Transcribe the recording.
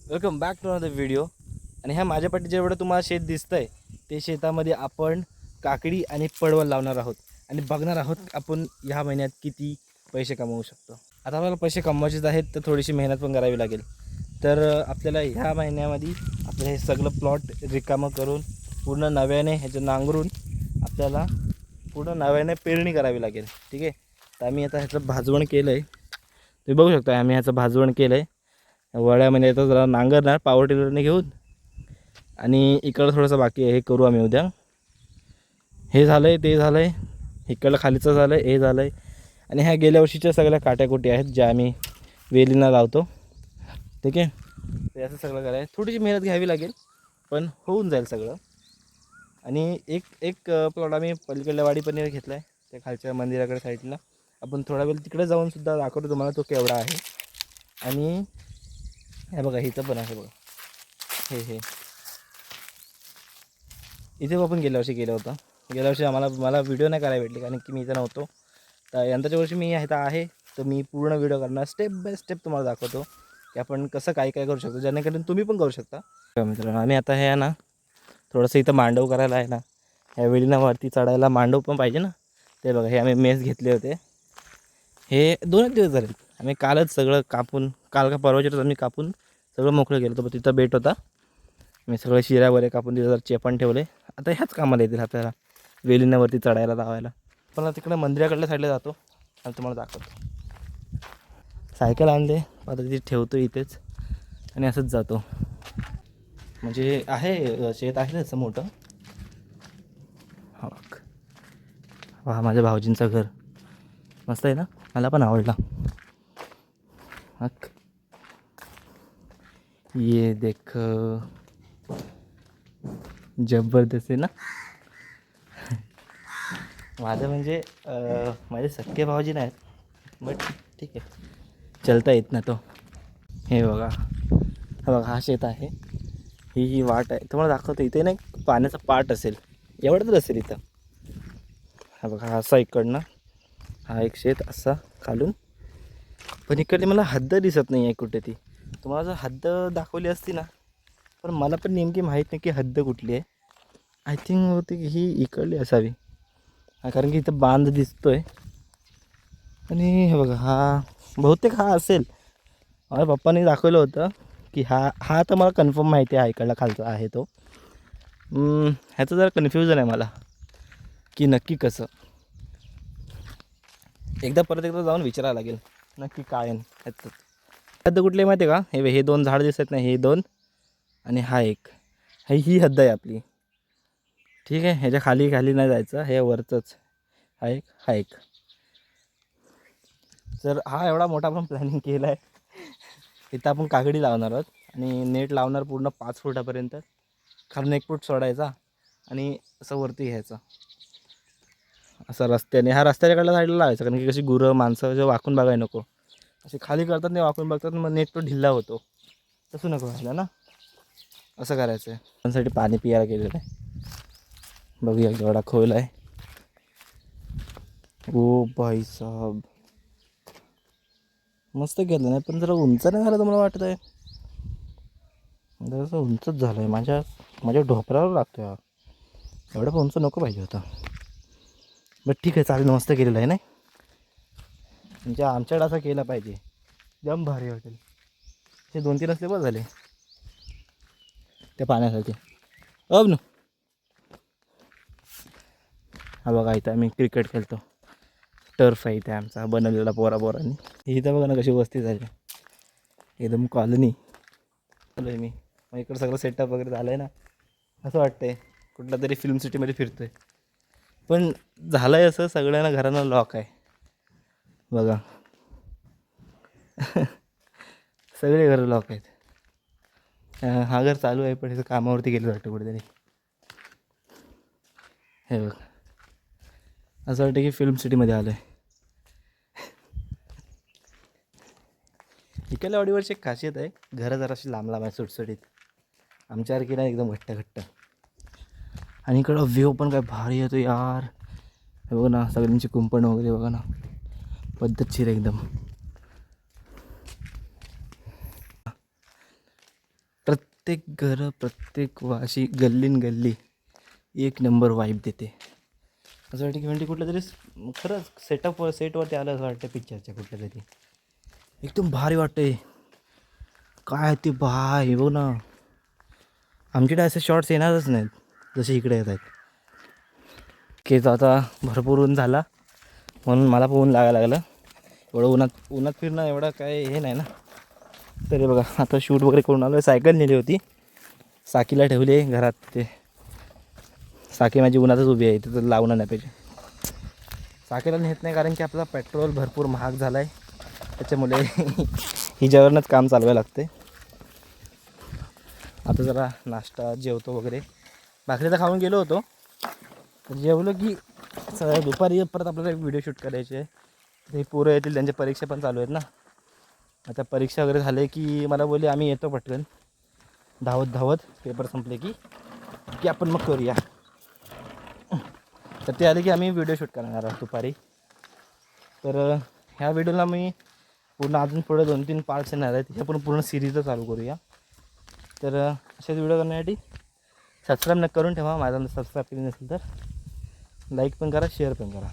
Welcome back to another video. आणि ह्या माझ्या पाठी जेवढं तुम्हाला शेत दिसतंय ते शेतामध्ये आपण काकडी आणि पडवल लावणार आहोत आणि बघणार आहोत आपण ह्या महिन्यात किती पैसे कमवू शकतो. आता आपल्याला पैसे कमवायचेच आहेत तर थोडीशी मेहनत पण करावी लागेल. तर आपल्याला ह्या महिन्यामध्ये आपलं हे सगळं प्लॉट रिकामं करून पूर्ण नव्याने ह्याचं नांगरून आपल्याला पूर्ण नव्याने पेरणी करावी लागेल. ठीक आहे. तर आम्ही आता ह्याचं भाजवण केलं आहे. तुम्ही बघू शकता आम्ही ह्याचं भाजवण केलं आहे. वड्यामध्ये येतं जरा नांगरणार पॉवर टिलरने घेऊन. आणि इकडं थोडंसं बाकी आहे, हे करू आम्ही उद्या. हे झालं आहे, ते झालं आहे, इकडलं खालीचं झालं आहे, हे झालं आहे. आणि ह्या गेल्या वर्षीच्या सगळ्या काट्याकुटी आहेत ज्या आम्ही वेलींना लावतो. ठीक आहे. ते असं सगळं करायचं, थोडीशी मेहनत घ्यावी लागेल पण होऊन जाईल सगळं. आणि एक एक प्लॉट आम्ही पलीकडल्या वाडीपणीवर घेतला आहे, त्या खालच्या मंदिराकडे साईडला. आपण थोडा वेळ तिकडे जाऊन सुद्धा दाखवतो तुम्हाला तो केवढा आहे. आणि हे बघा इथं पण आहे बघा, हे इथे आपण गेल्या वर्षी गेलो होतो. गेल्या वर्षी मला व्हिडिओ नाही करायला भेटली कारण की मी इथं नव्हतो. तर यंदाच्या वर्षी मी इथं आहे तर मी पूर्ण व्हिडिओ करणार, स्टेप बाय स्टेप तुम्हाला दाखवतो की आपण कसं काय काय करू शकतो, जेणेकरून तुम्ही पण करू शकता. मित्रांनो आम्ही आता हे आहे ना थोडंसं इथं मांडव करायला आहे ना, ह्या वेळीना वरती चढायला मांडव पण पाहिजे ना. ते बघा हे आम्ही मेस घेतले होते, हे 2 दिवस झाले. आम्ही कालच सगळं कापून, काल का परवाच्या रोज आम्ही कापून सगळं मोकळं केलं होतं. तिथं बेट होता, मी सगळं शिऱ्या वगैरे कापून तिथं चेपण ठेवले. आता ह्याच कामाला येतील आपल्याला वेलींवरती चढायला लावायला. पण तिकडं मंदिराकडल्या साईडला जातो आणि तुम्हाला दाखवतो. सायकल आणले आता तिथे ठेवतो इथेच आणि असंच जातो. म्हणजे आहे शेत आहे त्याचं मोठं. हा माझ्या भाऊजींचं घर मस्त आहे ना, मला पण आवडला. हक ये देख, जबरदस्त आहे ना. माझं म्हणजे माझे सख्खे भाऊजी नाहीत बट ठीक आहे, चलता येत ना तो. हे बघा, हा बघा हा शेत आहे, ही वाट आहे तुम्हाला दाखवतो. इथे ना एक पाण्याचा पाट असेल, एवढंच असेल इथं. हा बघा हा असा इकडनं हा एक शेत असा खालून. पण इकडे मला हद्द दिसत नाही आहे कुठे. ती तुम्हाला जर हद्द दाखवली असती ना, पण मला पण नेमकी माहीत नाही की हद्द कुठली आहे. आय थिंक होती की ही इकडली असावी, कारण की इथं बांध दिसतोय. आणि हे बघा हा बहुतेक हा असेल, माझ्या पप्पांनी दाखवलं होतं की हा तर मला कन्फर्म माहिती आहे इकडला खालचा आहे तो. ह्याचं जरा कन्फ्युजन आहे मला की नक्की कसं. परत एकदा जाऊन विचारायला लागेल नक्की काय आहे ह्याचं. हद्द कुठली माहिती आहे का, हे 2 झाड दिसत नाही, हे 2 आणि हा एक, ही हद्द आहे आपली. ठीक आहे. ह्याच्या खाली खाली नाही जायचं, हे वरचंच हा एक. तर हा एवढा मोठा आपण प्लॅनिंग केला आहे. इथं आपण काकडी लावणार आहोत आणि नेट लावणार पूर्ण 5 फुटापर्यंत. खालून 1 फूट सोडायचा आणि असं वरती घ्यायचं असं रस्त्याने. हा रस्त्याच्याकडल्या साईडला लावायचं, कारण की कशी गुरं माणसं जे वाकून बघायला नको. असे खाली करतात नाही, वाकून बघतात, मग नेट तो ढिल्ला होतो. तसं नको व्हायला ना, असं करायचं आहे. त्यासाठी पाणी पियाला गेलेलं आहे. बघूया केवढा खोल आहे. ओ भाई साहब, मस्त केलं नाही पण जरा उंच नाही झालं तर मला वाटत आहे. जरासं उंचच झालं आहे, माझ्या ढोपरावर लागतो यार. एवढं पण उंच नको पाहिजे होतं. बट ठीक आहे, चालेल. मस्त केलेलं आहे नाही, म्हणजे आमच्याकडे असं केलं पाहिजे. एकदम भारी वाटेल. हे 2-3 असले बस झाले त्या पाण्यासाठी. अब न हा बघा इथं आम्ही क्रिकेट खेळतो. टर्फ आहे इथे आमचा बनवलेला पोरांनी. इथं बघा ना कशी वस्ती झाली, एकदम कॉलनी. चालू आहे मी, मग इकडं सगळं सेटअप वगैरे झालं आहे ना, असं वाटतंय कुठल्या तरी फिल्म सिटीमध्ये फिरतो आहे. पण झालं आहे असं, सगळ्यांना घरांना लॉक आहे बघा. सगळे घरं लॉक आहेत. हा घर चालू आहे पण इथं कामावरती गेलं वाटतं कुठेतरी. हे बघ, असं वाटतं की फिल्म सिटीमध्ये आलो आहे. इकडल्या वाडीवरची एक खासियत आहे, घरं जराशी लांब लांब आहे, सुटसुटीत. आमच्यासारखी नाही एकदम घट्ट घट्ट. आणि इकडं व्ह्यू पण काय भारी येतो यार. हे बघ ना, सगळ्यांची कुंपण वगैरे बघा ना, पद्धतशीर एकदम. प्रत्येक घरं, प्रत्येक अशी गल्लीन गल्ली एक नंबर वाईब देते. असं वाटतं की म्हणजे कुठलं तरी खरंच सेटवरती आलं असं वाटतं पिक्चरच्या कुठल्या तरी. एकदम भारी वाटते. काय ते भाई बघ ना, आमच्याकडे असे शॉर्ट्स येणारच नाहीत जसे इकडे येत आहेत. केस आता भरपूर ऊन झाला म्हणून मला पण ऊन लागायला लागलं. एवढं उन्हात फिरणं एवढं काय हे नाही ना. तरी बघा आता शूट वगैरे करून आलो. सायकल नेली होती, साकीला ठेवली घरात. ते साकी माझी उन्हातच उभी आहे, तिथं लावणं नाही पाहिजे. साकीला नेत नाही कारण की आपला पेट्रोल भरपूर महाग झाला आहे, त्याच्यामुळे हिच्यावरनंच काम चालवायला लागते. आता जरा नाश्ता जेवतो वगैरे. भाकरी तर खाऊन गेलो होतो, तर जेवलो की दुपारी परत आपल्याला एक व्हिडिओ शूट करायचे आहे. ते पोरं येतील, त्यांच्या परीक्षा पण चालू आहेत ना. आता परीक्षा वगैरे झाले की मला बोलले आम्ही येतो पटकन धावत पेपर संपले की आपण मग करूया. तर ते आले की आम्ही व्हिडिओ शूट करणार आहोत दुपारी. तर ह्या व्हिडिओला मी पूर्ण अजून पुढे 2-3 पार्ट्स येणार आहेत, हे आपण पूर्ण सिरीजच चालू करूया. तर असेच व्हिडिओ करण्यासाठी सबस्क्राईब करून ठेवा. माझा सबस्क्राईब केली नसेल तर लाईक पण करा, शेअर पण करा.